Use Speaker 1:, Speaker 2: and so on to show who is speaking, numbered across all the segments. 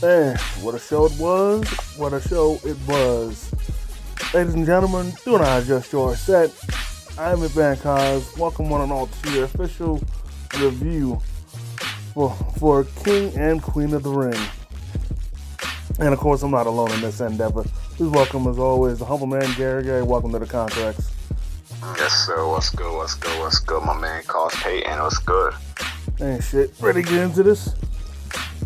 Speaker 1: Man, what a show it was. What a show it was. Ladies and gentlemen, do not adjust your set. I'm Hitman Cause. Welcome one and all to your official review for King and Queen of the Ring. And of course, I'm not alone in this endeavor. Please welcome, as always, the humble man, Gary. Gary, welcome to the Contracts.
Speaker 2: Yes, sir. What's good? My man calls Peyton. What's good?
Speaker 1: Ain't shit. Ready to get into this?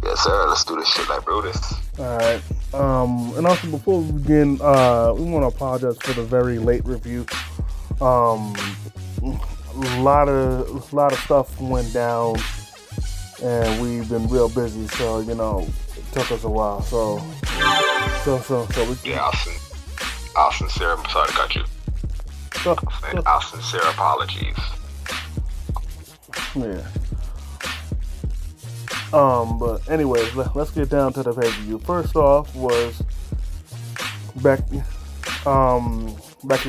Speaker 2: Yes, sir. Let's do this shit like Brutus.
Speaker 1: Alright. And also before we begin, we want to apologize for the very late review. A lot of stuff went down, and we've been real busy, so it took us a while. So we can...
Speaker 2: Yeah, I'll sincere. I'm sorry to cut you. Our sincere apologies.
Speaker 1: Yeah. But anyways, let's get down to the pay-per-view. First off was Becky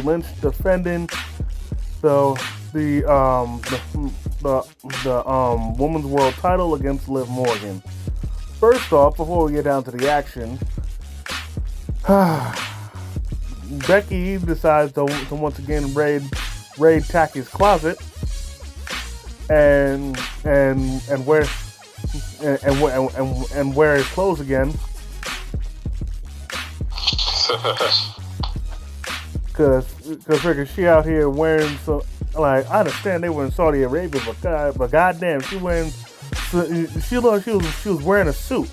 Speaker 1: Lynch defending the women's world title against Liv Morgan. First off, before we get down to the action, Becky decides to once again raid Tacky's closet and wear his clothes again. Cause she out here wearing some, like, I understand they were in Saudi Arabia, but goddamn, she was wearing a suit.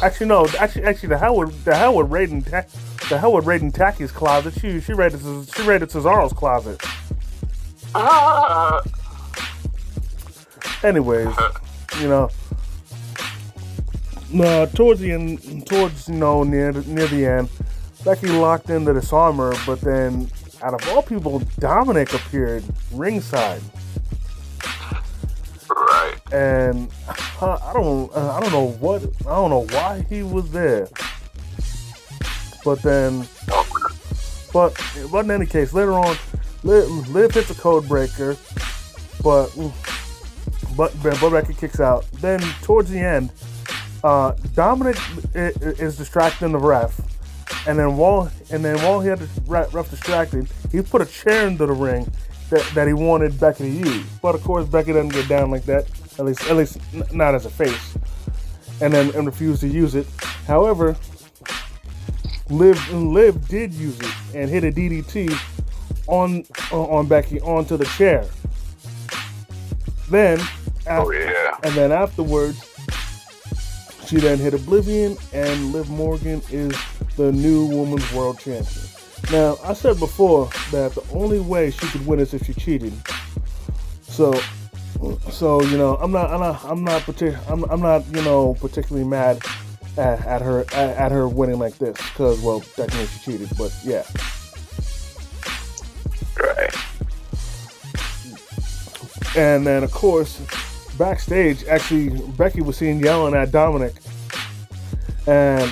Speaker 1: Actually, no. Actually, the hell with raiding Tacky's closet. She raided Cesaro's closet. Anyways, towards the end, near the end, Becky locked in the disarmer, but then out of all people, Dominic appeared ringside.
Speaker 2: Right.
Speaker 1: And I don't know why he was there. But in any case, later on, Liv hits a code breaker, but Becky kicks out. Then towards the end, Dominic is distracting the ref, and then while he had the ref distracted, he put a chair into the ring that he wanted Becky to use. But of course, Becky doesn't get down like that, at least not as a face, and refused to use it. However, Liv did use it and hit a DDT on Becky onto the chair. Then, and then afterwards, she then hit Oblivion, and Liv Morgan is the new Women's World Champion. Now, I said before that the only way she could win is if she cheated. So I'm not particularly mad at her winning like this, because, well, technically she cheated, but yeah.
Speaker 2: Right.
Speaker 1: And then, of course, backstage, actually, Becky was seen yelling at Dominic, and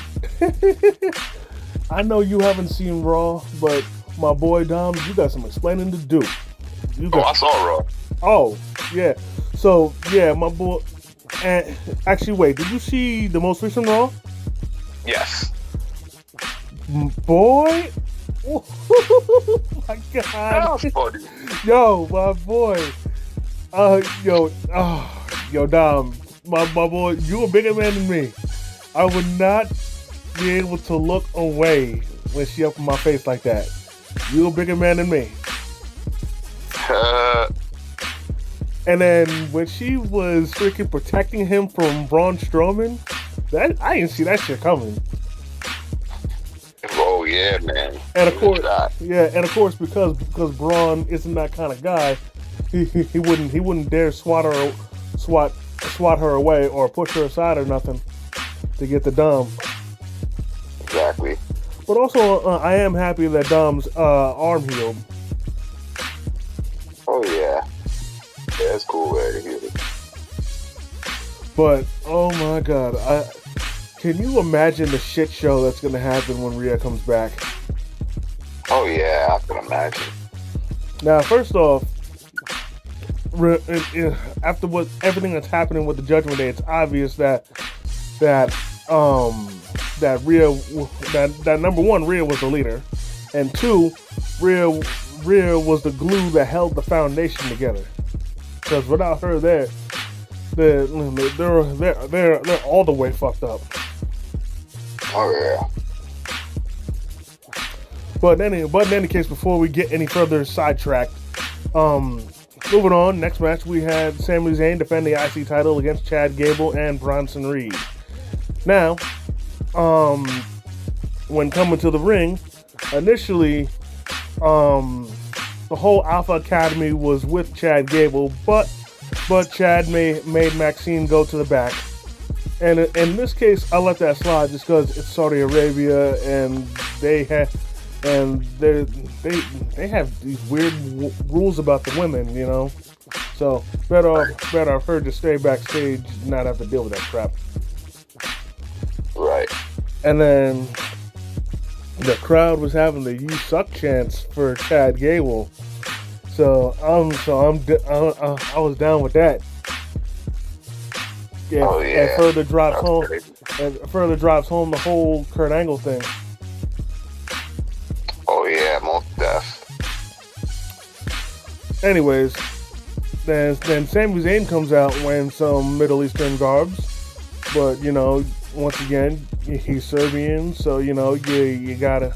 Speaker 1: I know you haven't seen Raw, but my boy Dom, you got some explaining to do.
Speaker 2: I saw Raw.
Speaker 1: Oh, yeah. So, yeah, my boy. And actually, wait, did you see the most recent Raw?
Speaker 2: Yes.
Speaker 1: Boy. Oh my God.
Speaker 2: That was funny.
Speaker 1: Yo, my boy. Yo, Dom, my boy, you a bigger man than me. I would not be able to look away when she up in my face like that. You a bigger man than me. And then when she was freaking protecting him from Braun Strowman, I didn't see that shit coming.
Speaker 2: Oh yeah, man.
Speaker 1: And of course, because Braun isn't that kind of guy, he wouldn't dare swat her away or push her aside or nothing to get the Dom.
Speaker 2: Exactly.
Speaker 1: But also, I am happy that Dom's arm healed.
Speaker 2: Oh yeah. Yeah, it's cool way to heal it.
Speaker 1: But oh my God, can you imagine the shit show that's gonna happen when Rhea comes back?
Speaker 2: Oh yeah, I can imagine.
Speaker 1: Now, first off, after everything that's happening with the Judgment Day, it's obvious that that Rhea that number one, Rhea was the leader, and two, Rhea was the glue that held the foundation together. Because without her there, they're all the way fucked up.
Speaker 2: Oh yeah.
Speaker 1: But in any case, before we get any further sidetracked, moving on. Next match we had Sami Zayn defend the IC title against Chad Gable and Bronson Reed. Now, when coming to the ring, initially, the whole Alpha Academy was with Chad Gable, but Chad made Maxine go to the back. And in this case, I let that slide just because it's Saudi Arabia and they have these weird rules about the women, you know. So better off her to stay backstage, not have to deal with that crap.
Speaker 2: Right. And
Speaker 1: then the crowd was having the "You Suck" chants for Chad Gable. So I was down with that. Yeah,
Speaker 2: oh, yeah.
Speaker 1: And further drives home the whole Kurt Angle thing.
Speaker 2: Oh yeah, most def.
Speaker 1: Anyways, then Sami Zayn comes out wearing some Middle Eastern garbs, but you know, once again, he's Serbian, so you know you gotta.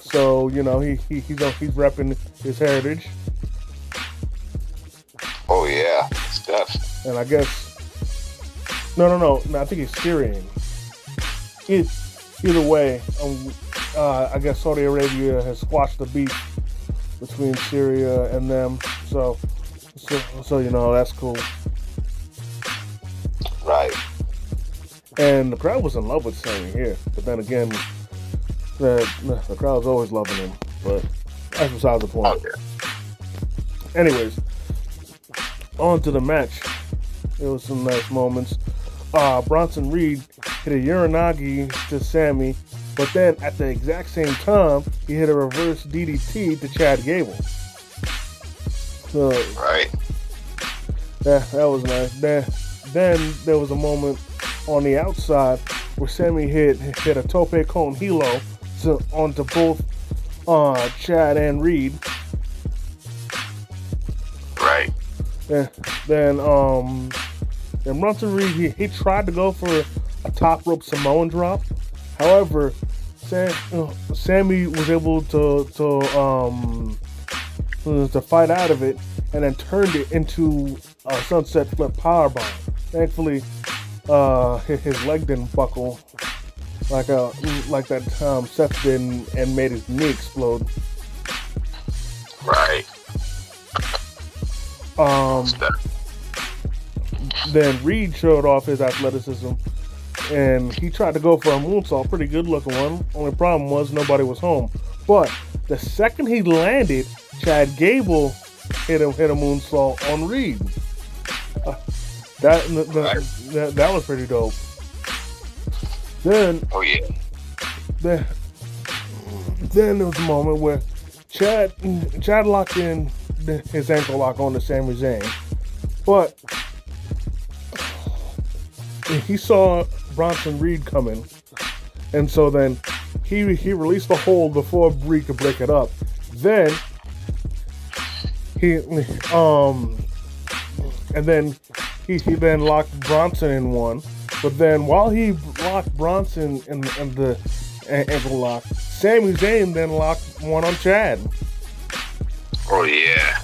Speaker 1: So you know he's repping his heritage.
Speaker 2: Oh yeah, stuff.
Speaker 1: And I guess no, I think he's Syrian. Either way, I guess Saudi Arabia has squashed the beef between Syria and them, so you know that's cool.
Speaker 2: Right.
Speaker 1: And the crowd was in love with Sami here, but then again, the crowd's always loving him. But that's besides the point.
Speaker 2: Okay.
Speaker 1: Anyways, on to the match. There was some nice moments. Bronson Reed hit a Uranagi to Sami, but then at the exact same time, he hit a reverse DDT to Chad Gable. So,
Speaker 2: right.
Speaker 1: That was nice. Then there was a moment on the outside where Sami hit a Tope Con Hilo onto both Chad and Reed.
Speaker 2: Right.
Speaker 1: Then Bronson Reed, he tried to go for a top rope Samoan drop. However, Sami was able to fight out of it and then turned it into a sunset flip powerbomb. Thankfully, his leg didn't buckle like that Seth did and made his knee explode.
Speaker 2: Right.
Speaker 1: Then Reed showed off his athleticism, and he tried to go for a moonsault, pretty good looking one. Only problem was nobody was home. But the second he landed, Chad Gable hit a moonsault on Reed. That was pretty dope. Then,
Speaker 2: oh yeah.
Speaker 1: Then there was a moment where Chad locked in his ankle lock on to Sami Zayn, but he saw Bronson Reed coming, and so then he released the hold before Reed could break it up. Then he then locked Bronson in one, but then while he locked Bronson in the ankle lock, Sami Zayn then locked one on Chad.
Speaker 2: Oh yeah.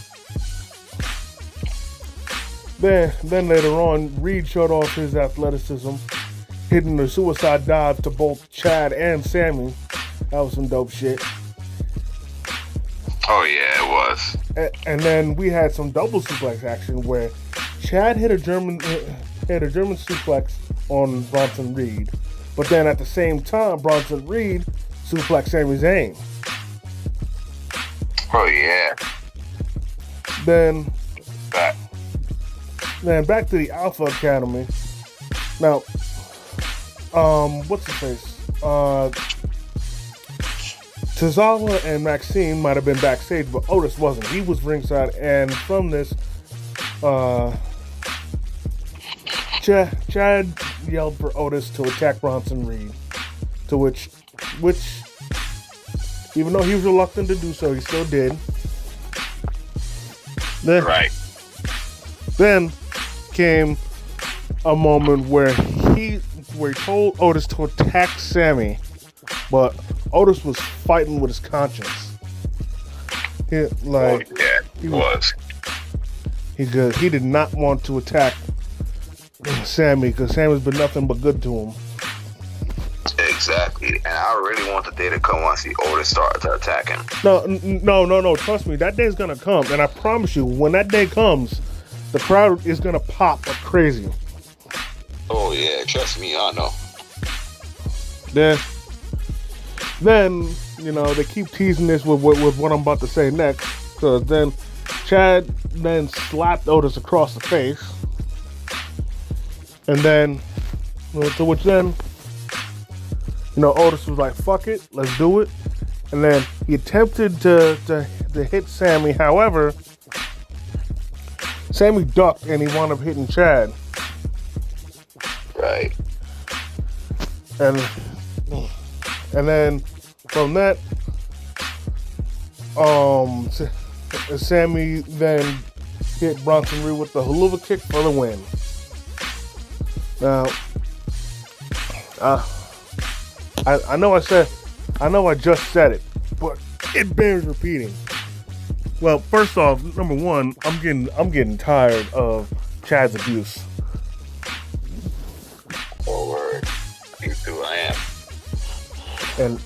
Speaker 1: Then later on, Reed showed off his athleticism, hitting the suicide dive to both Chad and Sami. That was some dope shit.
Speaker 2: Oh yeah, it was.
Speaker 1: And then we had some double suplex action where Chad hit a German suplex on Bronson Reed, but then at the same time, Bronson Reed suplexed Sami Zayn.
Speaker 2: Oh yeah.
Speaker 1: Then back to the Alpha Academy. Now, what's his face? Tozawa and Maxine might have been backstage, but Otis wasn't. He was ringside, and from this, Chad yelled for Otis to attack Bronson Reed, to which, even though he was reluctant to do so, he still did. Then came a moment where he told Otis to attack Sammy, but Otis was fighting with his conscience. He did not want to attack Sammy because Sammy's been nothing but good to him.
Speaker 2: Exactly, and I really want the day to come once Otis starts to attack him.
Speaker 1: No. Trust me, that day's gonna come, and I promise you, when that day comes, the crowd is gonna pop like crazy.
Speaker 2: Oh yeah, trust me, I know.
Speaker 1: Then they keep teasing this with what I'm about to say next, because then Chad then slapped Otis across the face, and then to which then Otis was like, "Fuck it, let's do it," and then he attempted to hit Sammy. However, Sammy ducked and he wound up hitting Chad.
Speaker 2: Right.
Speaker 1: And then from that, Sammy then hit Bronson Reed with the haluva kick for the win. Now, I know I just said it, but it bears repeating. Well, first off, number one, I'm getting tired of Chad's abuse.
Speaker 2: Oh, word. Me too, I am.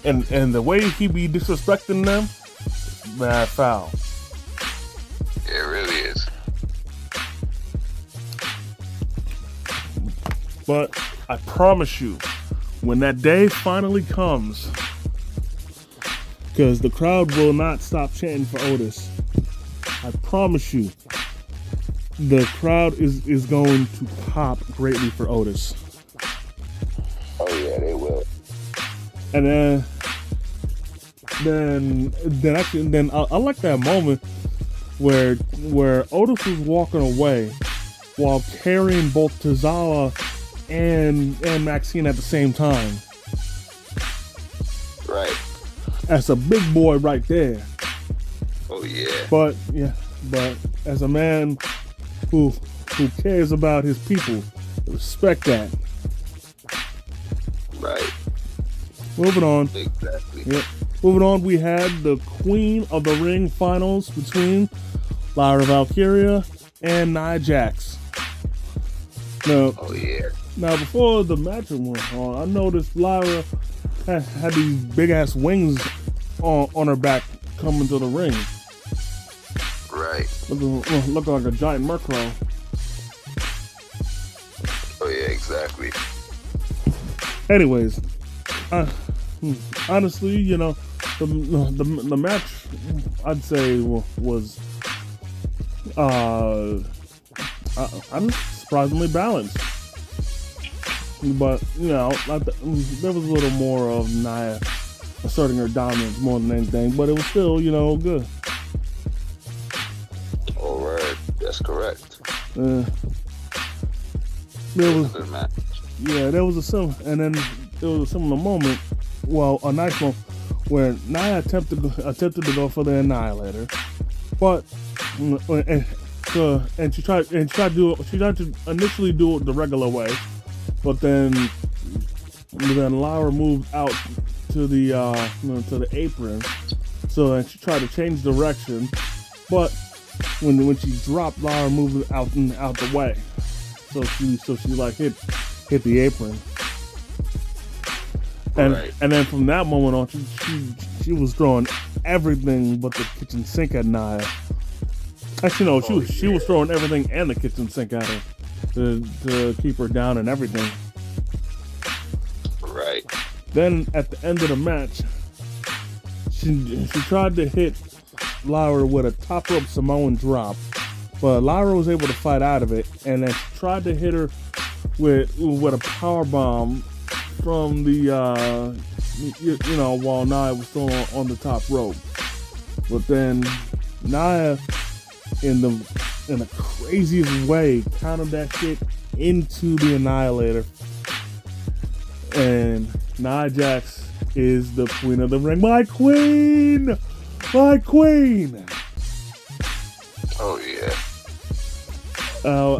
Speaker 1: And the way he be disrespecting them, mad foul.
Speaker 2: It really is.
Speaker 1: But I promise you, when that day finally comes, because the crowd will not stop chanting for Otis, I promise you, the crowd is going to pop greatly for Otis.
Speaker 2: Oh yeah, they will.
Speaker 1: And then I like that moment where Otis was walking away while carrying both Tozawa and Maxine at the same time.
Speaker 2: Right.
Speaker 1: That's a big boy right there.
Speaker 2: Oh yeah.
Speaker 1: But as a man who cares about his people, respect that.
Speaker 2: Right.
Speaker 1: Moving on.
Speaker 2: Exactly.
Speaker 1: Yep. Moving on, we had the Queen of the Ring finals between Lyra Valkyria and Nia Jax.
Speaker 2: Oh yeah.
Speaker 1: Now, before the match went on, I noticed Lyra had these big ass wings on her back coming to the ring.
Speaker 2: Right.
Speaker 1: Looking like a giant Murkrow.
Speaker 2: Oh yeah, exactly.
Speaker 1: Anyways, honestly, the match I'd say was I'm surprisingly balanced. But there was a little more of Nia asserting her dominance more than anything, but it was still good.
Speaker 2: All right, that's correct.
Speaker 1: There was
Speaker 2: a good match.
Speaker 1: Yeah, there was a similar moment. Well, a nice one where Nia attempted to go for the Annihilator, but she tried to initially do it the regular way, but then Lyra moved out to the apron, so then she tried to change direction, but when she dropped, Lyra moved out the way, so she like hit the apron. And
Speaker 2: right.
Speaker 1: And then from that moment on, she was throwing everything but the kitchen sink at Nia. Actually, no, she was throwing everything and the kitchen sink at her to keep her down and everything.
Speaker 2: Right.
Speaker 1: Then at the end of the match, she tried to hit Lyra with a top rope Samoan drop, but Lyra was able to fight out of it, and then she tried to hit her with a power bomb from the you know, while Nia was still on the top rope, but then Nia in the craziest way countered that shit into the Annihilator, and Nia Jax is the queen of the ring. My queen! My queen!
Speaker 2: Oh, yeah.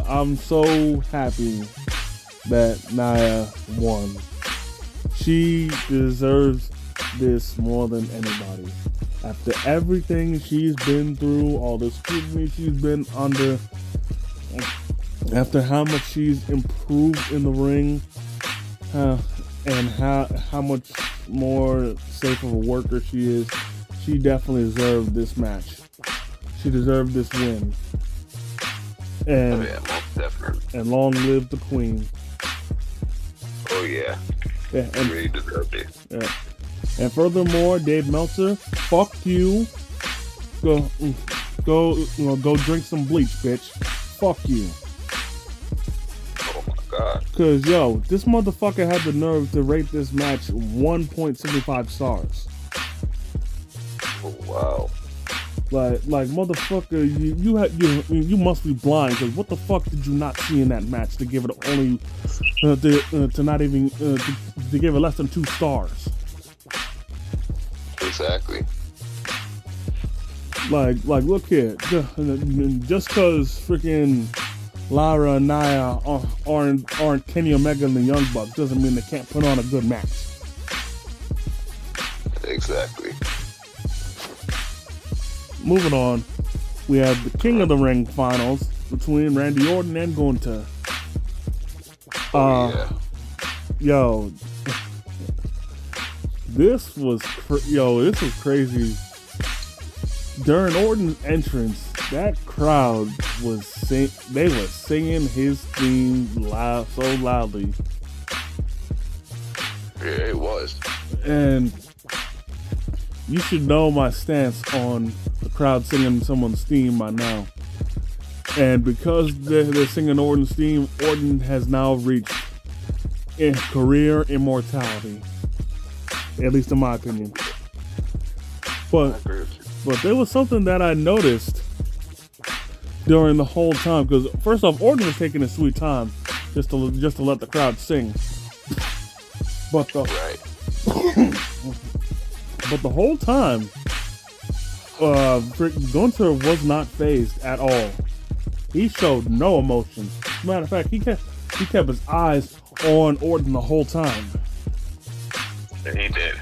Speaker 1: I'm so happy that Nia won. She deserves this more than anybody. After everything she's been through, all the scrutiny she's been under, after how much she's improved in the ring, and how much more safe of a worker she is, she definitely deserved this match. She deserved this win. And,
Speaker 2: oh, yeah, most definitely.
Speaker 1: And long live the queen.
Speaker 2: Oh, yeah.
Speaker 1: Yeah, and,
Speaker 2: really deserved it.
Speaker 1: Yeah. And furthermore, Dave Meltzer, fuck you. Go drink some bleach, bitch. Fuck you.
Speaker 2: Oh my god.
Speaker 1: Cause yo, this motherfucker had the nerve to rate this match 1.75 stars.
Speaker 2: Oh wow.
Speaker 1: Like motherfucker, you must be blind. Cause what the fuck did you not see in that match to give it only to not even to give it less than 2 stars?
Speaker 2: Exactly.
Speaker 1: Like look here, just cause freaking Lara and Nia aren't Kenny Omega and the Young Bucks doesn't mean they can't put on a good match.
Speaker 2: Exactly.
Speaker 1: Moving on, we have the King of the Ring finals between Randy Orton and Gunther.
Speaker 2: Yeah.
Speaker 1: Yo, this was crazy. During Orton's entrance, that crowd was singing his theme so loudly.
Speaker 2: Yeah, it was.
Speaker 1: And you should know my stance on the crowd singing someone's theme by now. And because they're singing Orton's theme, Orton has now reached career immortality. At least in my opinion. But there was something that I noticed during the whole time. Because first off, Orton was taking his sweet time just to let the crowd sing. But the whole time, Gunther was not fazed at all. He showed no emotion. As a matter of fact, he kept his eyes on Orton the whole time.
Speaker 2: And he did.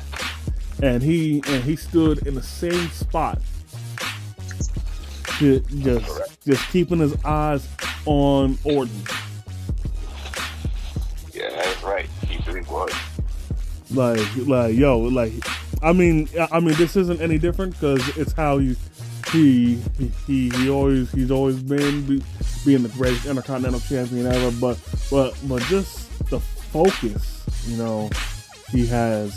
Speaker 1: And he stood in the same spot, just keeping his eyes on Orton.
Speaker 2: Yeah, that's right. He really was.
Speaker 1: I mean, this isn't any different because it's how he's always been being the greatest Intercontinental Champion ever. But just the focus, he has,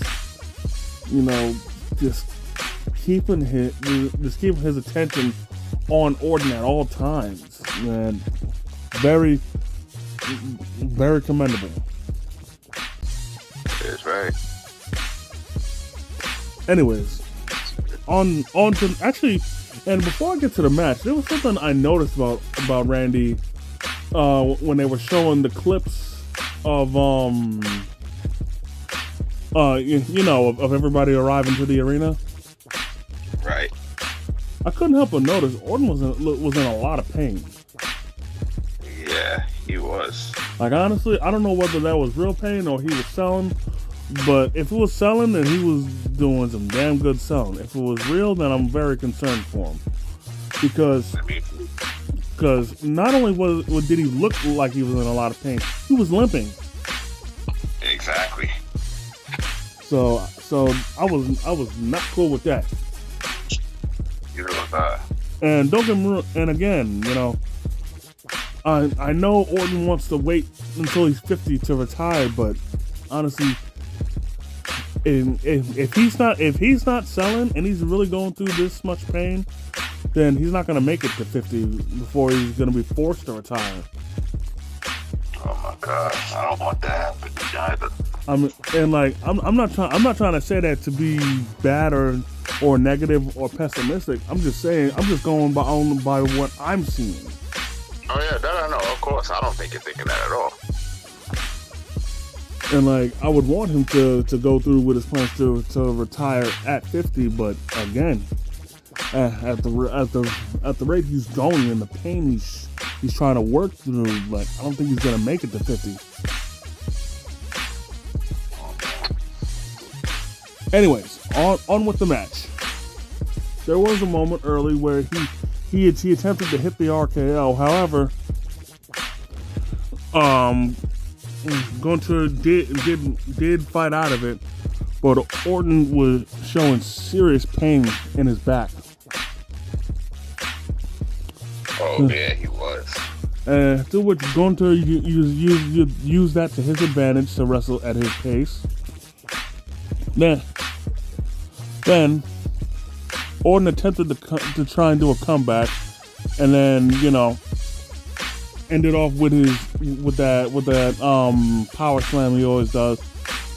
Speaker 1: just keeping his attention on Orton at all times, man. Very, very commendable.
Speaker 2: That's right.
Speaker 1: Anyways, on to actually, and before I get to the match, there was something I noticed about Randy when they were showing the clips of of everybody arriving to the arena.
Speaker 2: Right.
Speaker 1: I couldn't help but notice Orton was in a lot of pain.
Speaker 2: Yeah, he was.
Speaker 1: Like, honestly, I don't know whether that was real pain or he was selling. But if it was selling, then he was doing some damn good selling. If it was real, then I'm very concerned for him. Because not only did he look like he was in a lot of pain, he was limping.
Speaker 2: Exactly.
Speaker 1: So I was not cool with that.
Speaker 2: You know that.
Speaker 1: And don't get me wrong, and again, I know Orton wants to wait until he's 50 to retire, but honestly, if he's not selling and he's really going through this much pain, then he's not going to make it to 50 before he's going to be forced to retire.
Speaker 2: Oh my God, I don't want that to happen either.
Speaker 1: I'm not trying to say that to be bad or negative or pessimistic. I'm just saying I'm just going by what I'm seeing.
Speaker 2: Oh yeah, that I know. Of course, I don't think you're thinking that at all.
Speaker 1: And like I would want him to go through with his plans to retire at 50, but again, at the rate he's going and the pain he's trying to work through, like I don't think he's gonna make it to 50. Anyways, on with the match. There was a moment early where he attempted to hit the RKO. However, Gunter did fight out of it, but Orton was showing serious pain in his back.
Speaker 2: Oh yeah, he was.
Speaker 1: To which Gunter used that to his advantage to wrestle at his pace. Then Orton attempted to try and do a comeback, and then ended off with that power slam he always does,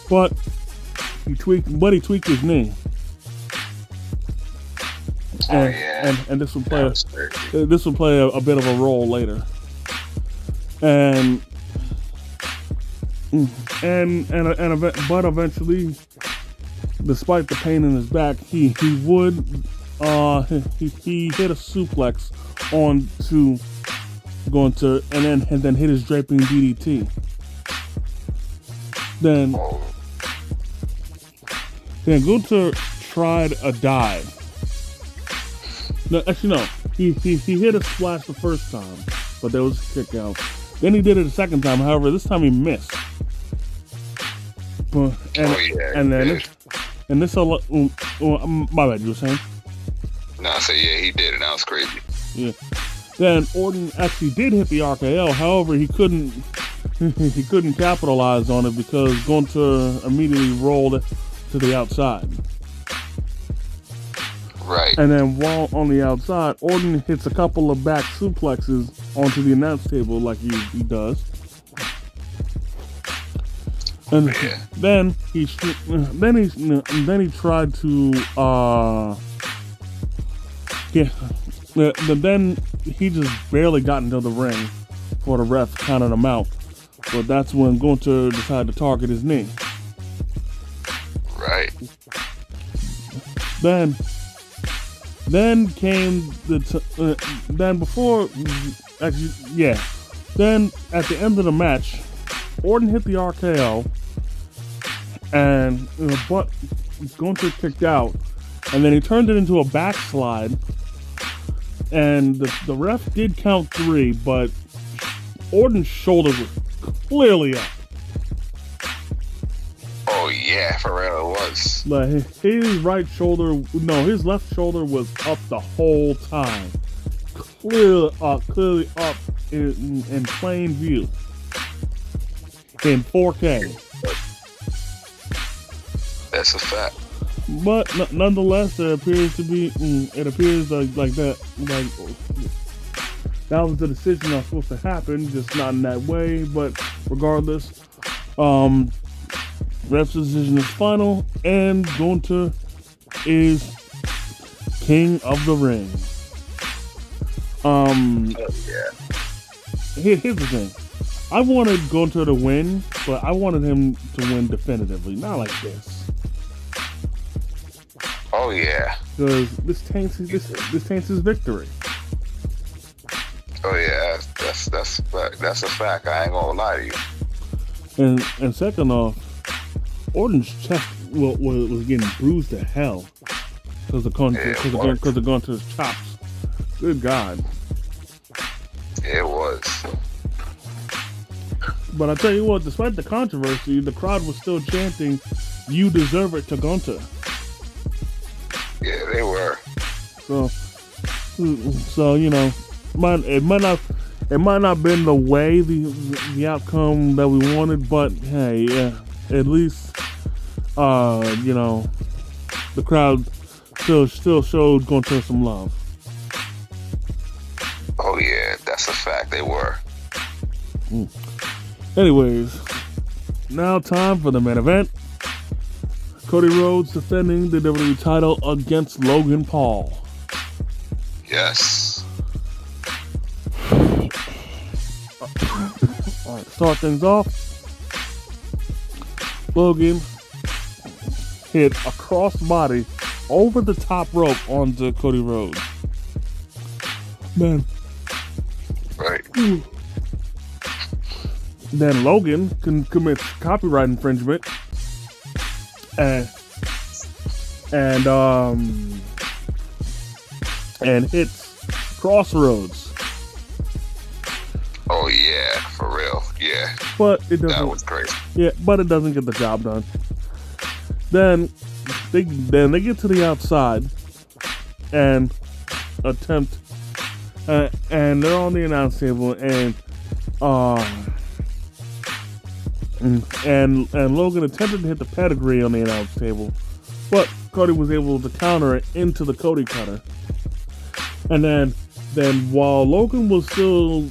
Speaker 1: but he tweaked his knee. And this will play a bit of a role later. But eventually, despite the pain in his back, he hit a suplex onto Gunter and then hit his draping DDT. Then Gunter tried a dive. No, actually no. He hit a splash the first time, but there was a kick out. Then he did it a second time. However, this time he missed. My bad. You were saying?
Speaker 2: No, I said yeah, he did, and that was crazy.
Speaker 1: Yeah. Then Orton actually did hit the RKO. However, he couldn't capitalize on it because Gunter immediately rolled to the outside.
Speaker 2: Right.
Speaker 1: And then while on the outside, Orton hits a couple of back suplexes onto the announce table like he does. And then he tried to then he just barely got into the ring for the ref counted him out. But that's when Gunter decided to target his knee.
Speaker 2: Right.
Speaker 1: Then came Then at the end of the match, Orton hit the RKO, and but Gunter kicked out, and then he turned it into a backslide, and the ref did count 3, but Orton's shoulder was clearly up.
Speaker 2: Oh yeah, for real it was.
Speaker 1: Like his left shoulder was up the whole time, clearly up in plain view. In 4K.
Speaker 2: That's a fact.
Speaker 1: But nonetheless, it appears like that was the decision that was supposed to happen, just not in that way. But regardless, ref's decision is final, and Gunter is king of the ring. Here's the thing. I wanted Gunter to win, but I wanted him to win definitively, not like this.
Speaker 2: Oh yeah.
Speaker 1: Because this taints his victory.
Speaker 2: Oh yeah, that's a fact. I ain't gonna lie to you.
Speaker 1: And second off, Orton's chest was getting bruised to hell because of Gunter's chops. Good God.
Speaker 2: It was.
Speaker 1: But I tell you what, despite the controversy, the crowd was still chanting, "You deserve it" to Gunter.
Speaker 2: Yeah, they were.
Speaker 1: So it might not been the way the outcome that we wanted, but hey, yeah, at least the crowd still showed Gunter some love.
Speaker 2: Oh yeah, that's a fact. They were.
Speaker 1: Anyways, now time for the main event. Cody Rhodes defending the WWE title against Logan Paul.
Speaker 2: Yes.
Speaker 1: All right, start things off. Logan hit a crossbody over the top rope onto Cody Rhodes. Man.
Speaker 2: Right.
Speaker 1: Then Logan commits copyright infringement and hits Crossroads.
Speaker 2: Oh yeah, for real. Yeah.
Speaker 1: But it doesn't.
Speaker 2: That was crazy.
Speaker 1: Yeah, but it doesn't get the job done. Then they get to the outside and attempt, and they're on the announce table, and Logan attempted to hit the pedigree on the announce table, but Cody was able to counter it into the Cody Cutter. And then while Logan was still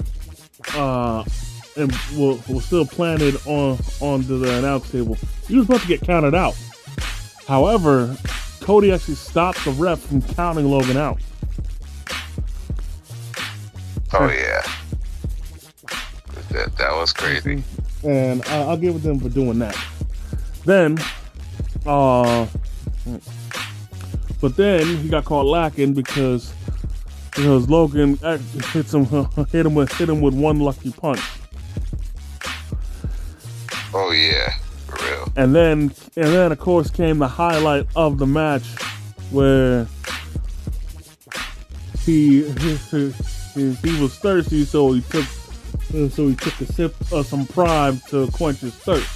Speaker 1: was still planted onto the announce table, he was about to get counted out. However, Cody actually stopped the ref from counting Logan out.
Speaker 2: Oh yeah, that was crazy.
Speaker 1: And I'll give it to him for doing that. Then, but then he got caught lacking because Logan hit him with one lucky punch.
Speaker 2: Oh yeah, for real.
Speaker 1: And then of course came the highlight of the match, where he was thirsty, so he took a sip of some Prime to quench his thirst.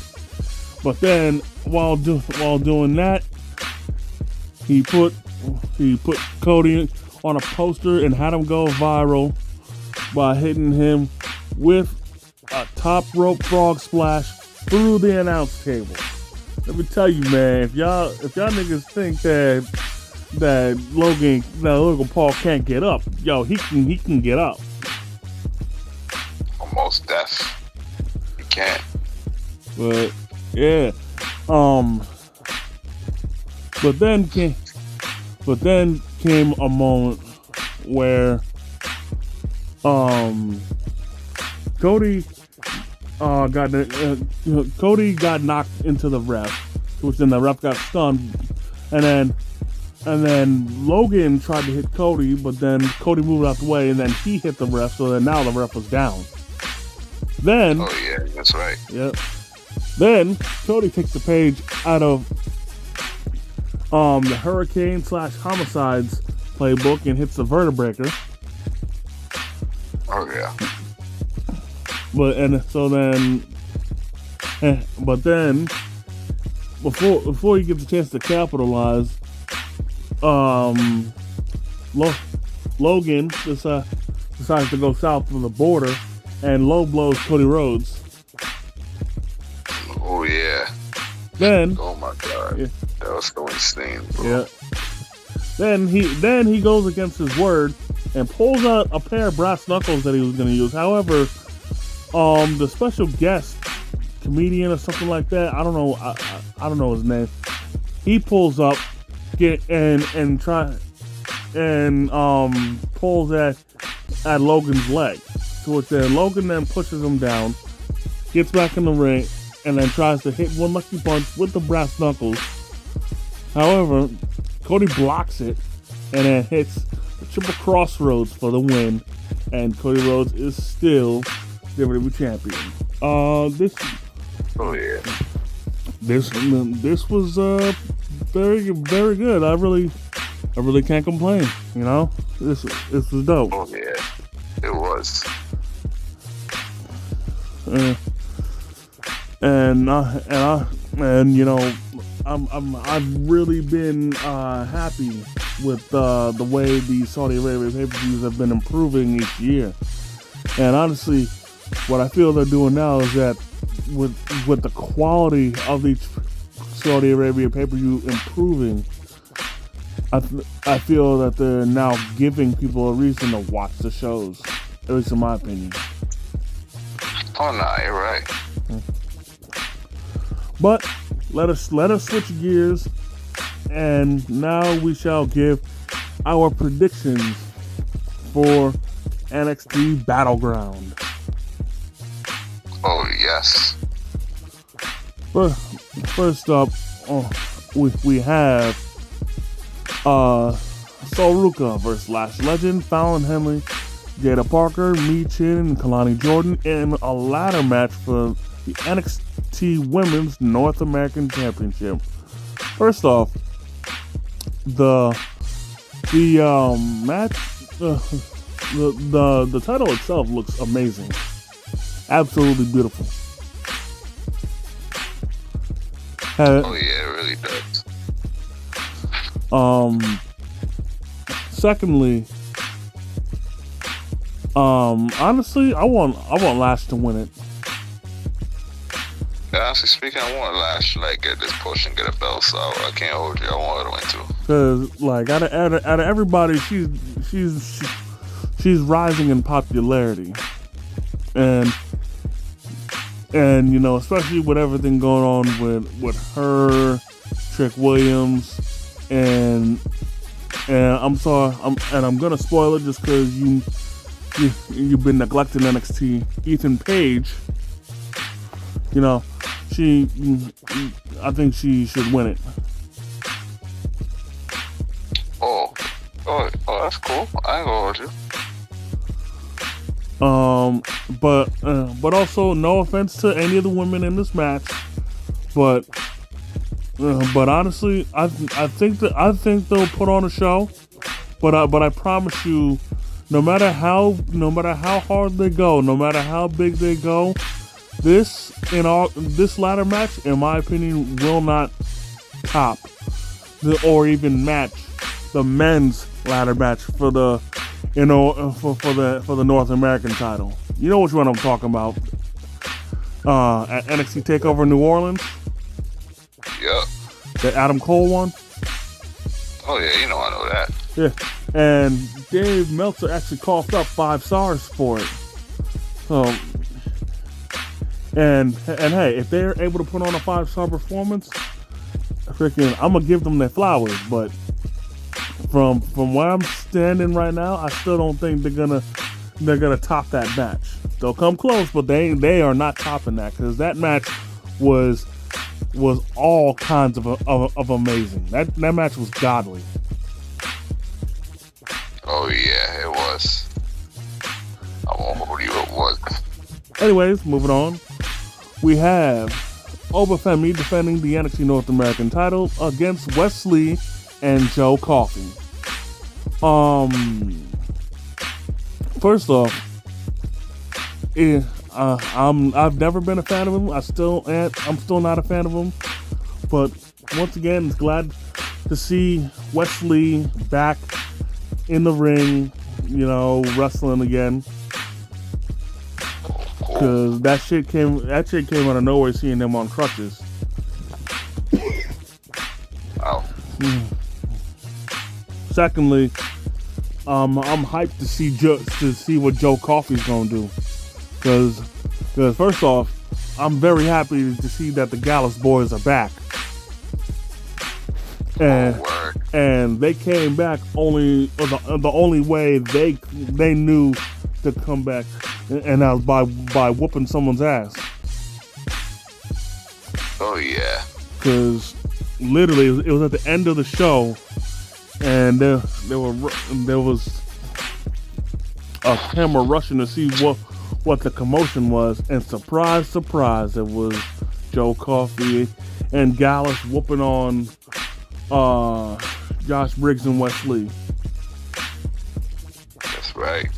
Speaker 1: But then while doing that, he put Cody on a poster and had him go viral by hitting him with a top rope frog splash through the announce table. Let me tell you, man, if y'all niggas think that Logan Paul can't get up, yo, he can get up.
Speaker 2: Almost deaf. He can't.
Speaker 1: But yeah, but then came a moment where Cody got knocked into the ref, which then the ref got stunned, and then Logan tried to hit Cody, but then Cody moved out the way, and then he hit the ref, so then now the ref was down. Then,
Speaker 2: oh yeah, that's right.
Speaker 1: Yep. Then Cody takes the page out of the Hurricane / Homicides playbook and hits the Vertebreaker.
Speaker 2: Oh yeah.
Speaker 1: But then before he gets a chance to capitalize, Logan decides to go south of the border and low blows Cody Rhodes.
Speaker 2: Oh yeah.
Speaker 1: Then,
Speaker 2: oh my god, yeah. That was so insane, bro.
Speaker 1: Yeah. Then he goes against his word and pulls out a pair of brass knuckles that he was going to use. However, the special guest comedian or something like that, I don't know his name. He pulls up, pulls at Logan's leg, to which then Logan then pushes him down, gets back in the ring, and then tries to hit one lucky punch with the brass knuckles. However, Cody blocks it and then hits the triple crossroads for the win, and Cody Rhodes is still WWE champion. This was very, very good. I really can't complain. You know, this was dope.
Speaker 2: Oh yeah, it was.
Speaker 1: And you know, I've really been happy with the way the Saudi Arabia pay-per-views have been improving each year. And honestly, what I feel they're doing now is that with the quality of each Saudi Arabia pay-per-view improving, I feel that they're now giving people a reason to watch the shows, at least in my opinion.
Speaker 2: Oh no, you're right.
Speaker 1: But let us switch gears, and now we shall give our predictions for NXT Battleground.
Speaker 2: Oh yes.
Speaker 1: First up, we have Soruka versus Lash Legend, Fallon Henley, Jada Parker, Mi Chin, and Kalani Jordan in a ladder match for the NXT Women's North American Championship. First off, the match, the title itself looks amazing, absolutely beautiful.
Speaker 2: Oh yeah, it really does.
Speaker 1: Secondly, honestly, I want Lash to win it.
Speaker 2: Yeah, honestly speaking, I want Lash to get this push and get a belt, so I can't hold you. I want her to win too.
Speaker 1: Cause out of everybody, she's rising in popularity, and especially with everything going on with her, Trick Williams, and I'm sorry, I'm gonna spoil it just because you've been neglecting NXT. Ethan Page, I think she should win it.
Speaker 2: Oh, that's cool. I ain't gonna hold you.
Speaker 1: But also, no offense to any of the women in this match, but honestly, I think they'll put on a show. But I promise you, no matter how hard they go, no matter how big they go, this ladder match, in my opinion, will not top or even match the men's ladder match for the for the North American title. You know which one I'm talking about? At NXT Takeover New Orleans.
Speaker 2: Yeah.
Speaker 1: The Adam Cole one.
Speaker 2: Oh yeah, I know that.
Speaker 1: Yeah, and Dave Meltzer actually coughed up 5 stars for it. So, and hey, if they're able to put on a 5-star performance, freaking, I'm gonna give them their flowers. But from where I'm standing right now, I still don't think they're gonna top that match. They'll come close, but they are not topping that, because that match was all kinds of amazing. That match was godly.
Speaker 2: Oh yeah, it was. I won't hold you, it was.
Speaker 1: Anyways, moving on. We have Obafemi defending the NXT North American title against Wesley and Joe Coffey. First off, I've never been a fan of him. I'm still not a fan of him. But once again, it's glad to see Wesley back in the ring, wrestling again. Because that shit came out of nowhere, seeing him on crutches.
Speaker 2: Wow.
Speaker 1: Secondly, I'm hyped to see what Joe Coffey's gonna do. Because first off, I'm very happy to see that the Gallus boys are back. And they came back the only way they knew to come back, and that was by whooping someone's ass.
Speaker 2: Oh yeah.
Speaker 1: Because literally, it was at the end of the show, and there was a camera rushing to see what the commotion was, and surprise, it was Joe Coffey and Gallus whooping on Josh Briggs and Wesley.
Speaker 2: That's right.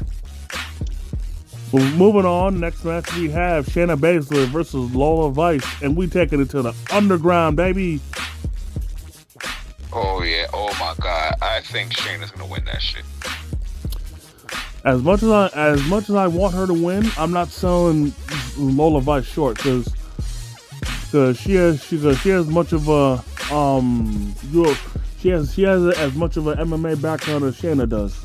Speaker 1: Well, moving on, next match we have Shayna Baszler versus Lola Vice, and we taking it to the underground, baby.
Speaker 2: Oh yeah, oh my god, I think Shayna's gonna win that shit.
Speaker 1: As much as I want her to win, I'm not selling Lola Vice short, because she has as much of a she has as much of an MMA background as Shayna does.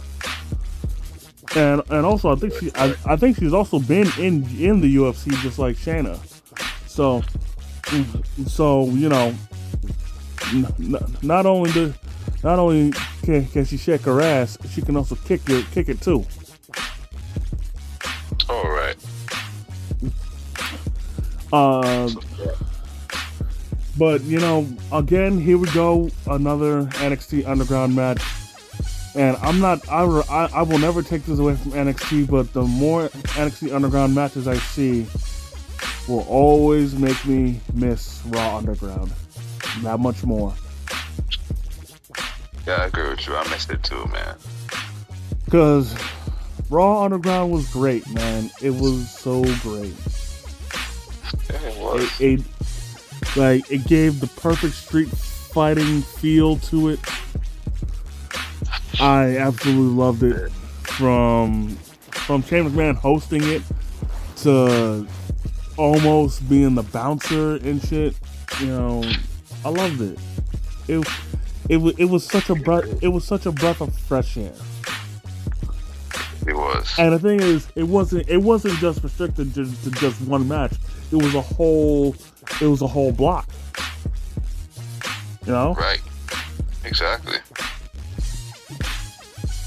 Speaker 1: And also I think she's also been in the UFC just like Shayna. So So not only can she shake her ass, she can also kick it too.
Speaker 2: All right.
Speaker 1: But again, here we go, another NXT Underground match, and I will never take this away from NXT, but the more NXT Underground matches I see will always make me miss Raw Underground that much more.
Speaker 2: Yeah, I agree with you. I missed it too, man.
Speaker 1: Because Raw Underground was great, man. It was so great.
Speaker 2: Yeah, it was.
Speaker 1: It gave the perfect street fighting feel to it. I absolutely loved it. From Shane McMahon hosting it to almost being the bouncer and shit. I loved it. It was such a breath of fresh air.
Speaker 2: It was.
Speaker 1: And the thing is, it wasn't just restricted to just one match. It was a whole block.
Speaker 2: Right. Exactly.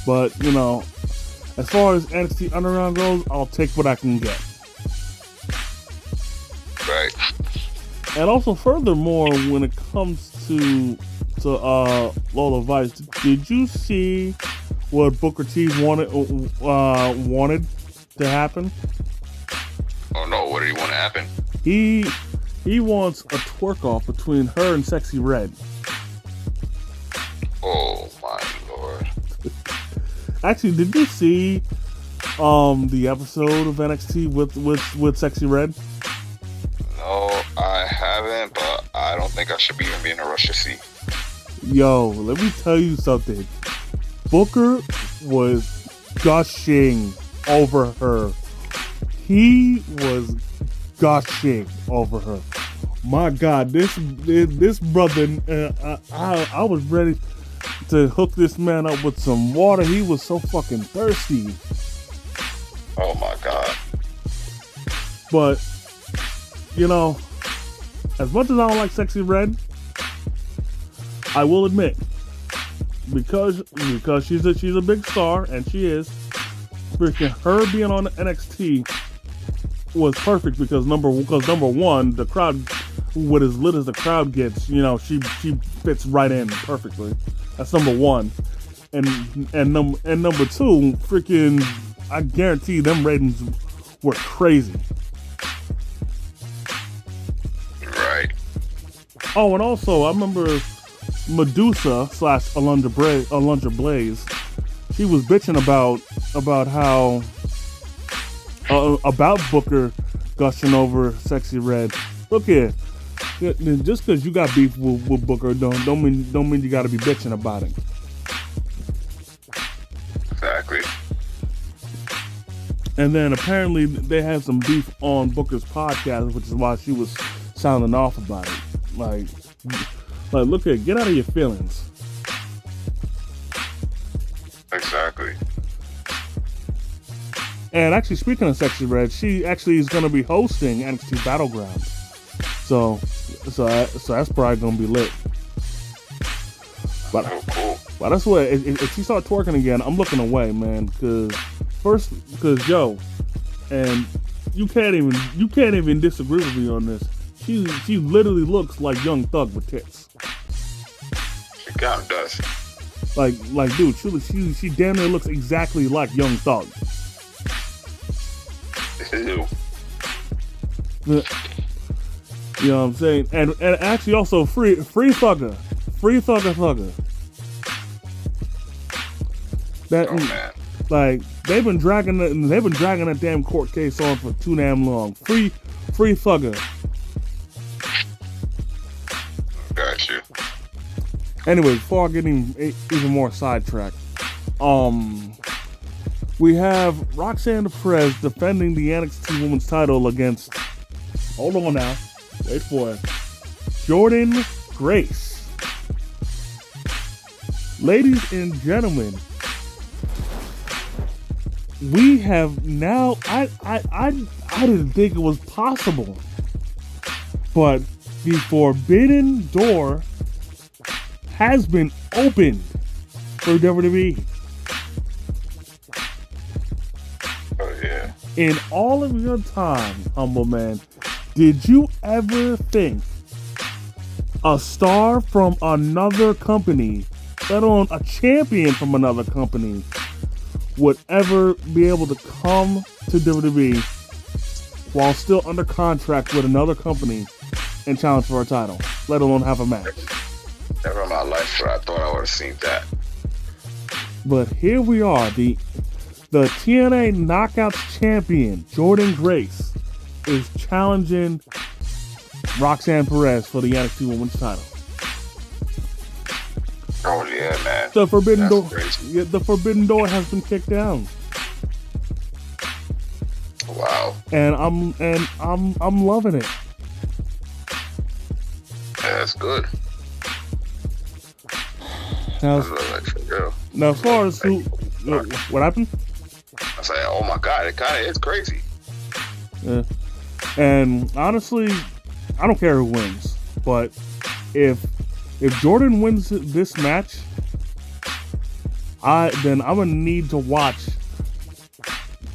Speaker 1: But as far as NXT Underground goes, I'll take what I can get.
Speaker 2: Right.
Speaker 1: And also, furthermore, when it comes to Lola Vice, did you see what Booker T wanted to happen?
Speaker 2: Oh no! What did he want to happen?
Speaker 1: He wants a twerk off between her and Sexy Red.
Speaker 2: Oh my lord!
Speaker 1: Actually, did you see the episode of NXT with Sexy Red?
Speaker 2: No, I haven't, but I don't think I should even be in a rush to see.
Speaker 1: Yo, let me tell you something. Booker was gushing over her. He was gushing over her. My God, this brother, I was ready to hook this man up with some water. He was so fucking thirsty.
Speaker 2: Oh my God.
Speaker 1: But, as much as I don't like Sexy Red, I will admit, because she's a big star, and she is, freaking her being on NXT was perfect because number one, the crowd, what as lit as the crowd gets, she fits right in perfectly. That's number one, and number two, freaking, I guarantee them ratings were crazy.
Speaker 2: Right.
Speaker 1: Oh, and also I remember Medusa / Alundra Blaze. She was bitching about how about Booker gushing over Sexy Red. Look here, just because you got beef with Booker don't mean you got to be bitching about it.
Speaker 2: Exactly.
Speaker 1: And then apparently they had some beef on Booker's podcast, which is why she was sounding off about it. Like look here, get out of your feelings.
Speaker 2: Exactly.
Speaker 1: And actually, speaking of Sexy Red, she actually is going to be hosting NXT Battleground. So that's probably going to be lit. But that's what, if she start twerking again, I'm looking away, man. Because yo, and you can't even disagree with me on this. She literally looks like Young Thug with tits.
Speaker 2: She kind of does.
Speaker 1: Like, dude, she damn near looks exactly like Young Thug.
Speaker 2: Ew.
Speaker 1: You know what I'm saying? And actually also free Thugger. That,
Speaker 2: oh man.
Speaker 1: Like, they've been dragging that damn court case on for too damn long. Free Thugger.
Speaker 2: Got you.
Speaker 1: Anyway, before I get even more sidetracked, we have Roxanne Perez defending the NXT Women's title against, hold on now, wait for it, Jordynne Grace. Ladies and gentlemen, we have now, I didn't think it was possible, but the forbidden door has been opened for WWE.
Speaker 2: Oh, yeah.
Speaker 1: In all of your time, humble man, did you ever think a star from another company, let alone a champion from another company, would ever be able to come to WWE while still under contract with another company and challenge for a title, let alone have a match?
Speaker 2: Never in my life I thought I would have seen that.
Speaker 1: But here we are, the TNA Knockouts champion, Jordynne Grace, is challenging Roxanne Perez for the NXT Women's title.
Speaker 2: Oh yeah, man.
Speaker 1: The forbidden door.
Speaker 2: Crazy.
Speaker 1: Yeah, the forbidden door has been kicked down.
Speaker 2: Wow.
Speaker 1: And I'm loving it.
Speaker 2: Yeah, that's good.
Speaker 1: Now,
Speaker 2: For real.
Speaker 1: now as far as who, what happened?
Speaker 2: I say, oh my God, it kind of is crazy.
Speaker 1: Yeah. And honestly, I don't care who wins, but if Jordynne wins this match, then I'm gonna need to watch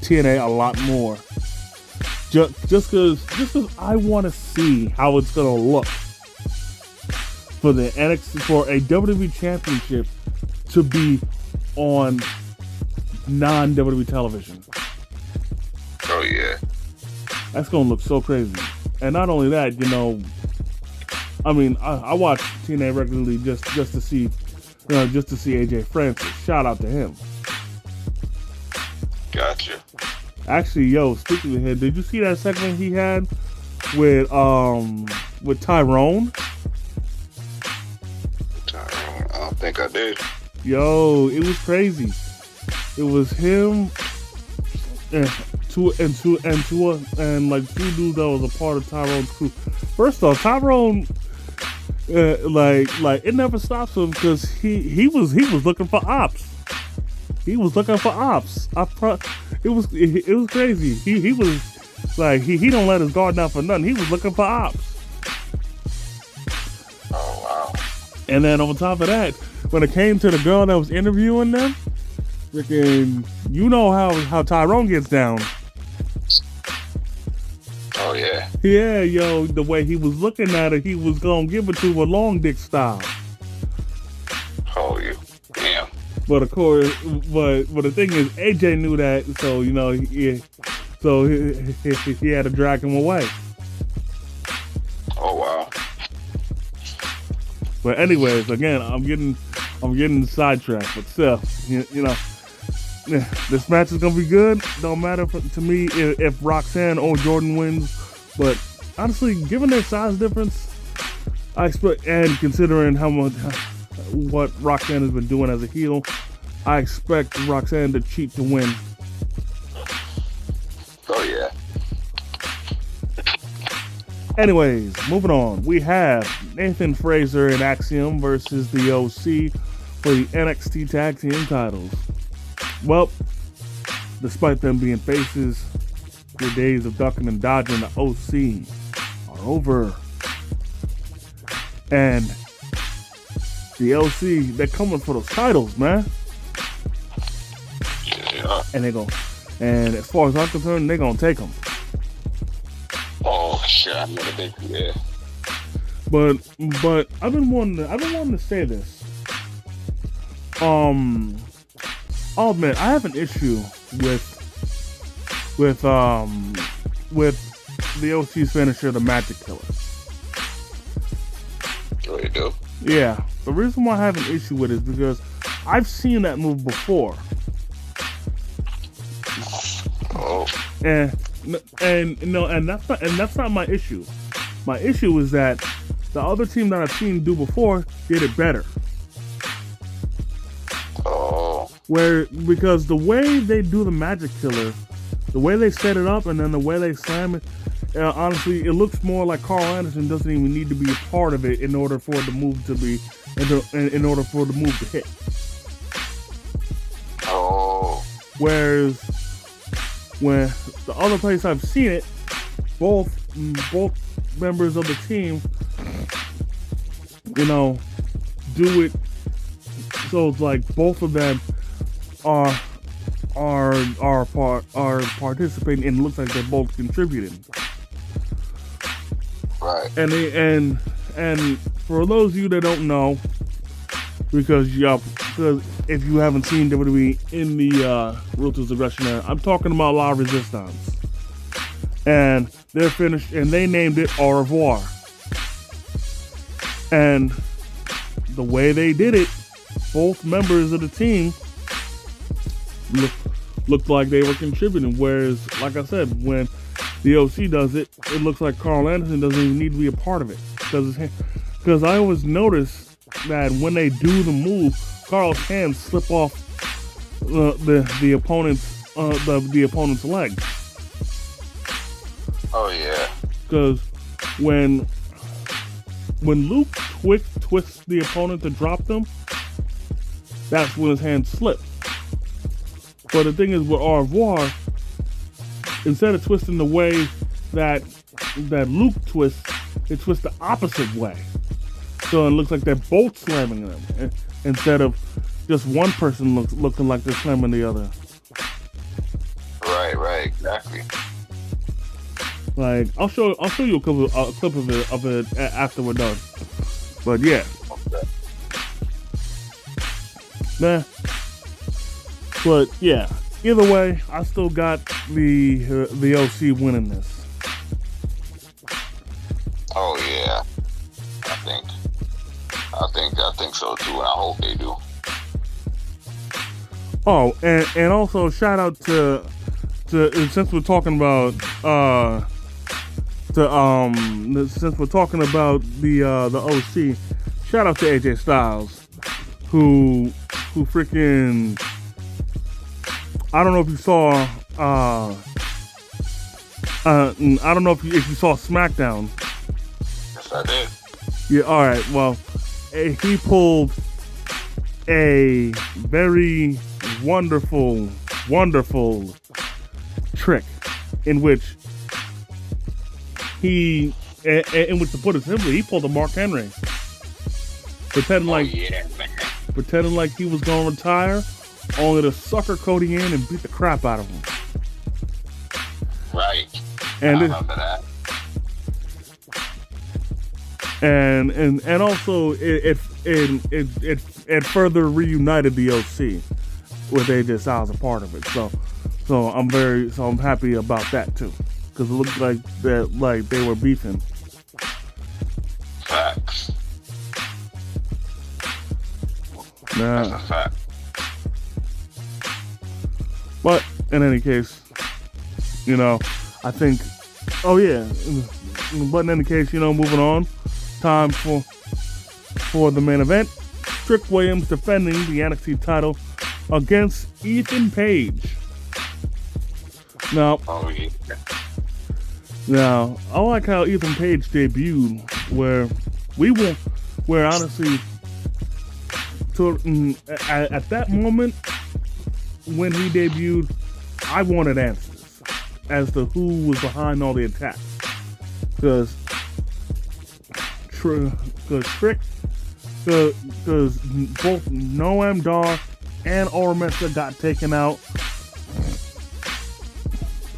Speaker 1: TNA a lot more. Just because I want to see how it's gonna look for the NXT, for a WWE Championship to be on non-WWE television.
Speaker 2: Oh yeah.
Speaker 1: That's gonna look so crazy. And not only that, I mean, I watch TNA regularly just to see AJ Francis. Shout out to him.
Speaker 2: Gotcha.
Speaker 1: Actually, speaking of him, did you see that segment he had with Tyrone?
Speaker 2: I don't think I did.
Speaker 1: Yo, it was crazy. It was him and two dudes that was a part of Tyrone's crew. First off, Tyrone, it never stops him because he was looking for ops. He was looking for ops. It was crazy. He was like he don't let his guard down for nothing. He was looking for ops.
Speaker 2: Oh wow.
Speaker 1: And then on top of that, when it came to the girl that was interviewing them, freaking, you know how Tyrone gets down.
Speaker 2: Oh yeah.
Speaker 1: Yeah, the way he was looking at her, he was gonna give it to her long dick style.
Speaker 2: Oh you. Damn.
Speaker 1: But of course, but the thing is, AJ knew that, so he had to drag him away.
Speaker 2: Oh wow.
Speaker 1: But anyways, again, I'm getting sidetracked. But still, this match is gonna be good. Don't matter to me if Roxanne or Jordynne wins. But honestly, given their size difference, I expect, and considering what Roxanne has been doing as a heel, I expect Roxanne to cheat to win.
Speaker 2: Oh yeah.
Speaker 1: Anyways, moving on. We have Nathan Frazer and Axiom versus the OC for the NXT Tag Team titles. Well, despite them being faces, the days of ducking and dodging the OC are over. And the OC, they're coming for those titles, man.
Speaker 2: Yeah.
Speaker 1: And as far as I'm concerned, they're gonna take them.
Speaker 2: Oh shit! I never think. Yeah.
Speaker 1: But I've been wanting to say this. Oh man, I have an issue with the OC's finisher, the Magic Killer.
Speaker 2: Oh, you do?
Speaker 1: Yeah. The reason why I have an issue with it is because I've seen that move before.
Speaker 2: Oh.
Speaker 1: And that's not my issue. My issue is that the other team that I've seen do before did it better.
Speaker 2: Oh.
Speaker 1: Because the way they do the Magic Killer, the way they set it up and then the way they slam it, honestly, it looks more like Carl Anderson doesn't even need to be a part of it in order for the move to be, in order for the move to hit.
Speaker 2: Oh.
Speaker 1: Whereas when the other place I've seen it, both members of the team do it so it's like both of them are participating, and it looks like they're both contributing.
Speaker 2: Right.
Speaker 1: And for those of you that don't know, because if you haven't seen WWE in the Road to Aggression era, I'm talking about La Resistance, and they're finished, and they named it Au Revoir. And the way they did it, both members of the team looked like they were contributing. Whereas, like I said, when the OC does it, it looks like Carl Anderson doesn't even need to be a part of it. Because I always notice that when they do the move, Carl's hands slip off the opponent's leg.
Speaker 2: Oh yeah.
Speaker 1: Because when Luke twists the opponent to drop them, that's when his hands slip. But the thing is, with Au Revoir, instead of twisting the way that Luke twists, it twists the opposite way. So it looks like they're both slamming them, instead of just one person looking like they're slamming the other.
Speaker 2: Right, exactly.
Speaker 1: Like, I'll show you a clip of it after we're done. But yeah.
Speaker 2: Okay.
Speaker 1: Nah. But yeah, either way, I still got the OC winning this.
Speaker 2: Oh yeah, I think so too, and I hope they do.
Speaker 1: Oh, and also shout out to since we're talking about since we're talking about the OC, shout out to AJ Styles, who freaking, I don't know if you saw I don't know if you saw SmackDown.
Speaker 2: Yes, I did.
Speaker 1: Yeah, all right. Well, he pulled a very wonderful trick in which to put it simply, he pulled a Mark Henry, pretending like he was going to retire, only to sucker Cody in and beat the crap out of him.
Speaker 2: Right.
Speaker 1: And
Speaker 2: I remember that.
Speaker 1: And also it further reunited the OC with AJ Styles a part of it. So I'm happy about that too, because it looked like they were beefing.
Speaker 2: Facts.
Speaker 1: Nah.
Speaker 2: That's a fact.
Speaker 1: But in any case, I think. Oh yeah. But in any case, moving on. Time for the main event. Trick Williams defending the NXT title against Ethan Page. Now, I like how Ethan Page debuted, where honestly, at that moment when he debuted, I wanted answers as to who was behind all the attacks, because both Noam Dar and Oro Mensah got taken out.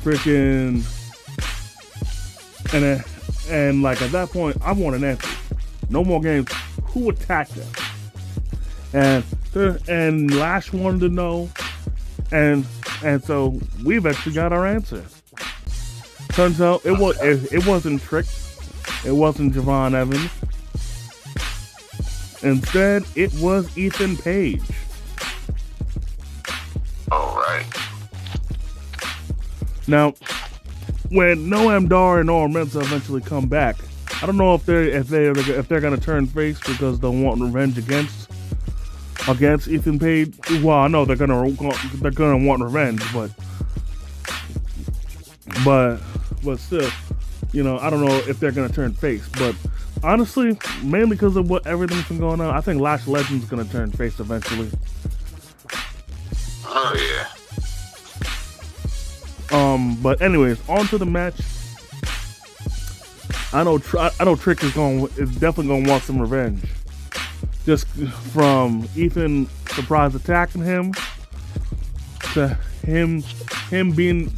Speaker 1: Freaking, and like at that point, I want an answer. No more games. Who attacked them? And Lash wanted to know, and so we eventually got our answer. Turns out it wasn't Trick. It wasn't Javon Evans. Instead, it was Ethan Page.
Speaker 2: All right.
Speaker 1: Now, when Noam Dar and Oro Mensah eventually come back, I don't know if they're gonna turn face because they want revenge against Ethan Page. Well, I know they're gonna want revenge, but still, I don't know if they're gonna turn face. But honestly, mainly because of everything's been going on, I think Lash Legend's gonna turn face eventually.
Speaker 2: Oh yeah.
Speaker 1: But anyways, on to the match. I know Trick is definitely gonna want some revenge. Just from Ethan surprise attacking him to him being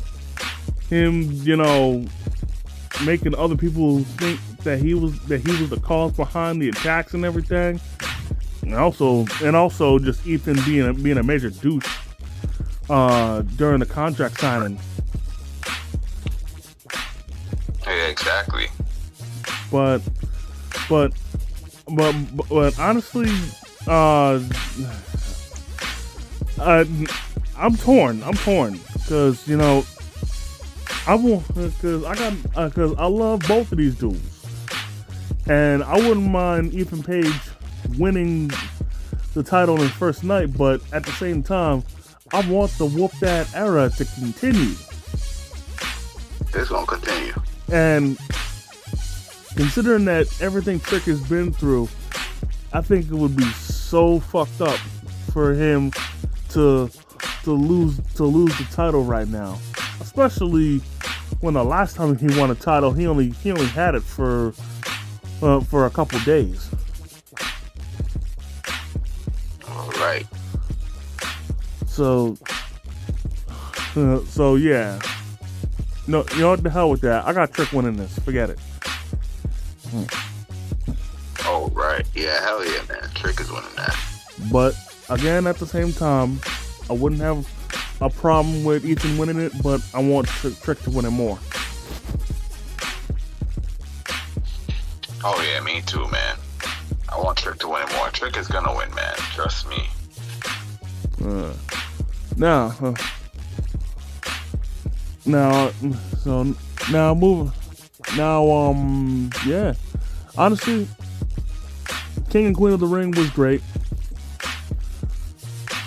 Speaker 1: making other people think that he was the cause behind the attacks and everything, and also just Ethan being a major douche during the contract signing.
Speaker 2: Yeah, exactly.
Speaker 1: But honestly, I'm torn because because I love both of these dudes, and I wouldn't mind Ethan Page winning the title in his first night, but at the same time, I want the whoop that era to continue.
Speaker 2: It's gonna continue,
Speaker 1: and considering that everything Trick has been through, I think it would be so fucked up for him to lose the title right now, especially when the last time he won a title, he only had it for a couple days.
Speaker 2: all right.
Speaker 1: So yeah. No, what the hell with that? I got Trick winning this. Forget it.
Speaker 2: Oh, right. Yeah, hell yeah, man. Trick is winning that.
Speaker 1: But again, at the same time, I wouldn't have a problem with Ethan winning it, but I want Trick to win it more.
Speaker 2: Oh yeah, me too, man. I want Trick to win it more. Trick is gonna win, man. Trust me.
Speaker 1: Now, yeah. Honestly, King and Queen of the Ring was great.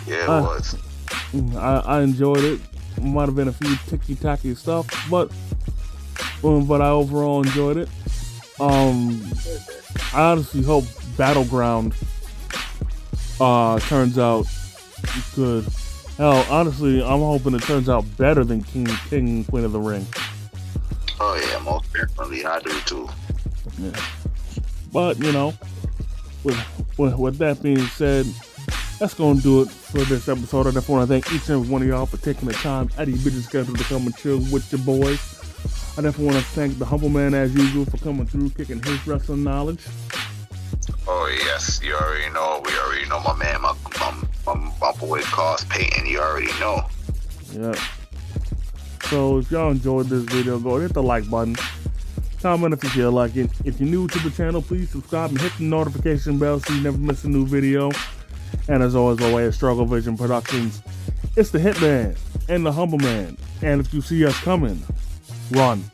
Speaker 2: Yeah, it was.
Speaker 1: I enjoyed it. Might have been a few ticky-tacky stuff, but I overall enjoyed it. I honestly hope Battleground turns out good. Hell, honestly, I'm hoping it turns out better than King and Queen of the Ring.
Speaker 2: Oh yeah, most definitely, I do too.
Speaker 1: Yeah. But with that being said, that's gonna do it for this episode. I definitely want to thank each and every one of y'all for taking the time out of your busy schedule to come and chill with your boys. I definitely want to thank the Humble Man as usual for coming through, kicking his wrestling knowledge.
Speaker 2: Oh yes, you already know. We already know my man, my boy Cos Payton. You already know.
Speaker 1: Yep. So if y'all enjoyed this video, go hit the like button. Comment if you feel like it. If you're new to the channel, please subscribe and hit the notification bell so you never miss a new video. And as always, by way of Struggle Vision Productions, it's the Hitman and the Humble Man. And if you see us coming, run.